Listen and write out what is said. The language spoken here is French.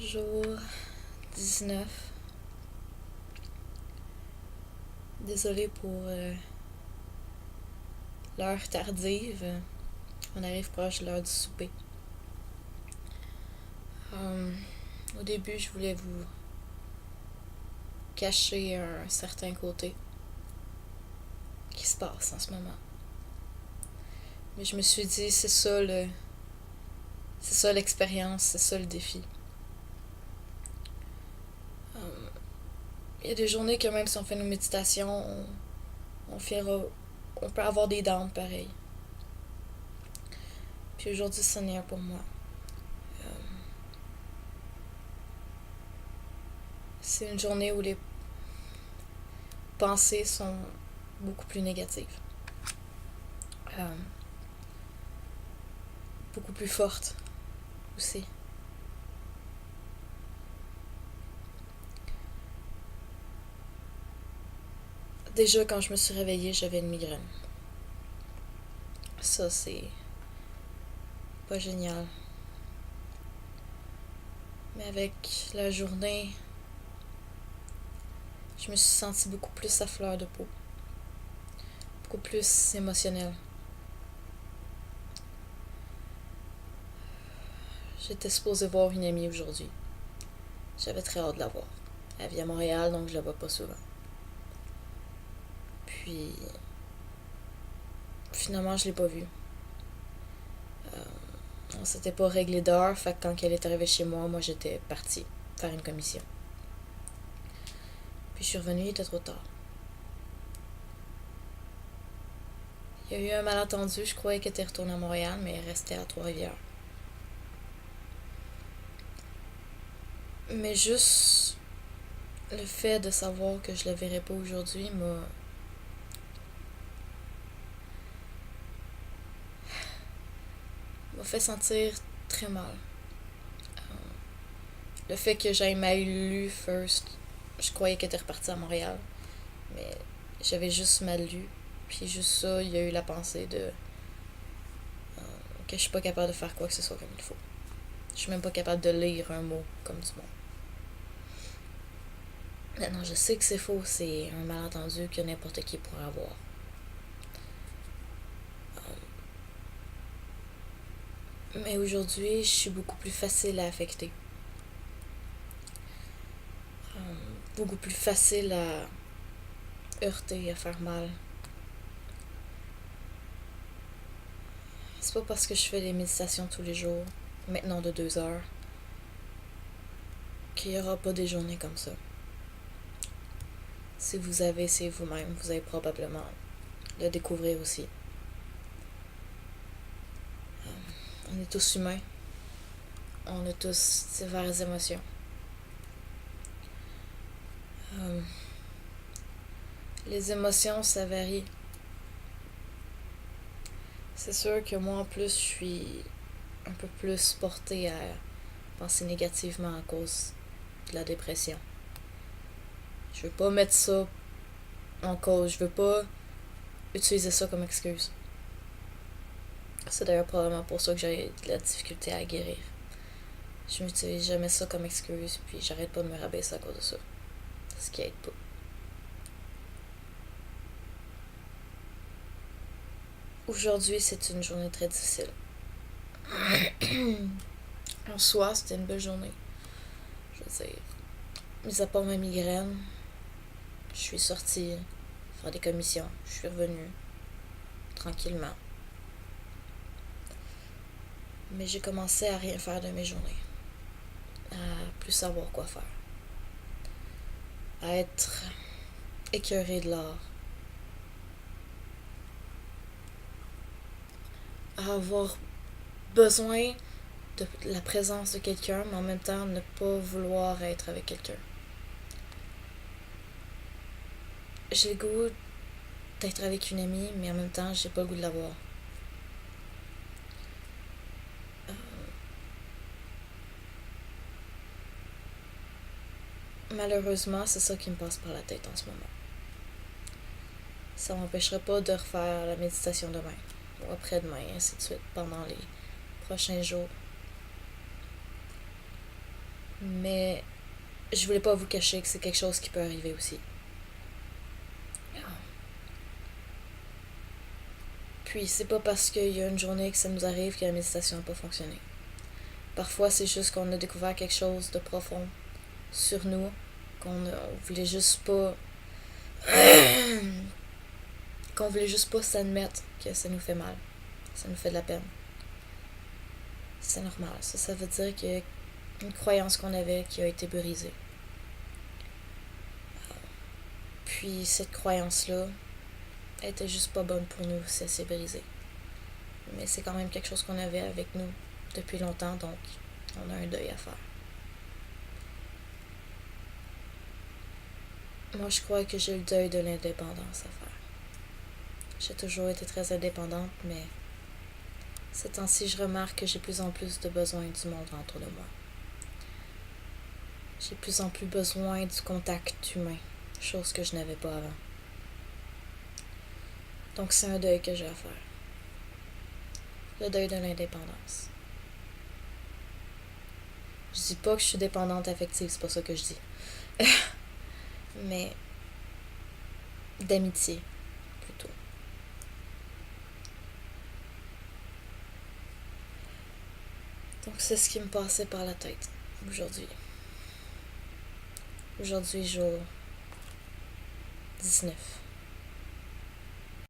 Jour 19. Désolée pour l'heure tardive. On arrive proche de l'heure du souper. Au début, je voulais vous cacher un certain côté qui se passe en ce moment. Mais je me suis dit, c'est ça l'expérience, c'est ça le défi. Il y a des journées que même si on fait nos méditations, on peut avoir des downs pareil. Puis aujourd'hui, c'en est un pour moi. C'est une journée où les pensées sont beaucoup plus négatives. Beaucoup plus fortes aussi. Déjà, quand je me suis réveillée, j'avais une migraine. Ça, c'est pas génial. Mais avec la journée, je me suis sentie beaucoup plus à fleur de peau. Beaucoup plus émotionnelle. J'étais supposée voir une amie aujourd'hui. J'avais très hâte de la voir. Elle vit à Montréal, donc je la vois pas souvent. Puis, finalement, je l'ai pas vue. On s'était pas réglé d'heure, fait que quand elle est arrivée chez moi, j'étais partie faire une commission. Puis je suis revenue, il était trop tard. Il y a eu un malentendu, je croyais qu'elle était retournée à Montréal, mais elle restait à Trois-Rivières. Mais juste le fait de savoir que je la verrais pas aujourd'hui m'a fait sentir très mal. Le fait que j'aille mal lu first, je croyais qu'elle était repartie à Montréal, mais j'avais juste mal lu. Puis juste ça, il y a eu la pensée de que je suis pas capable de faire quoi que ce soit comme il faut. Je suis même pas capable de lire un mot comme du monde. Maintenant, je sais que c'est faux, c'est un malentendu que n'importe qui pourrait avoir. Mais aujourd'hui, je suis beaucoup plus facile à affecter. Beaucoup plus facile à heurter, à faire mal. C'est pas parce que je fais des méditations tous les jours, maintenant de 2 heures, qu'il n'y aura pas des journées comme ça. Si vous avez essayé vous-même, vous allez probablement le découvrir aussi. On est tous humains. On a tous diverses émotions. Les émotions, ça varie. C'est sûr que moi, en plus, je suis un peu plus portée à penser négativement à cause de la dépression. Je veux pas mettre ça en cause. Je veux pas utiliser ça comme excuse. C'est d'ailleurs probablement pour ça que j'ai de la difficulté à guérir. Je m'utilise jamais ça comme excuse, puis j'arrête pas de me rabaisser à cause de ça. Ce qui aide pas. Aujourd'hui, c'est une journée très difficile. En soi, c'était une belle journée. Je veux dire, mis à part ma migraine, je suis sortie faire des commissions. Je suis revenue tranquillement. Mais j'ai commencé à rien faire de mes journées. À plus savoir quoi faire. À être écœurée de l'art. À avoir besoin de la présence de quelqu'un, mais en même temps ne pas vouloir être avec quelqu'un. J'ai le goût d'être avec une amie, mais en même temps, j'ai pas le goût de la voir. Malheureusement, c'est ça qui me passe par la tête en ce moment. Ça m'empêchera pas de refaire la méditation demain, ou après-demain, et ainsi de suite, pendant les prochains jours. Mais je voulais pas vous cacher que c'est quelque chose qui peut arriver aussi. Puis c'est pas parce qu'il y a une journée que ça nous arrive que la méditation n'a pas fonctionné. Parfois c'est juste qu'on a découvert quelque chose de profond sur nous, on voulait juste pas qu'on voulait juste pas s'admettre que ça nous fait mal. Ça nous fait de la peine. C'est normal. Ça veut dire qu'il y a une croyance qu'on avait qui a été brisée. Puis cette croyance-là était juste pas bonne pour nous si elle s'est brisée. Mais c'est quand même quelque chose qu'on avait avec nous depuis longtemps, donc on a un deuil à faire. Moi, je crois que j'ai le deuil de l'indépendance à faire. J'ai toujours été très indépendante, mais ces temps-ci, je remarque que j'ai plus en plus de besoin du monde autour de moi. J'ai plus en plus besoin du contact humain, chose que je n'avais pas avant. Donc c'est un deuil que j'ai à faire. Le deuil de l'indépendance. Je dis pas que je suis dépendante affective, c'est pas ça que je dis. Mais d'amitié, plutôt. Donc c'est ce qui me passait par la tête aujourd'hui. Aujourd'hui, jour 19.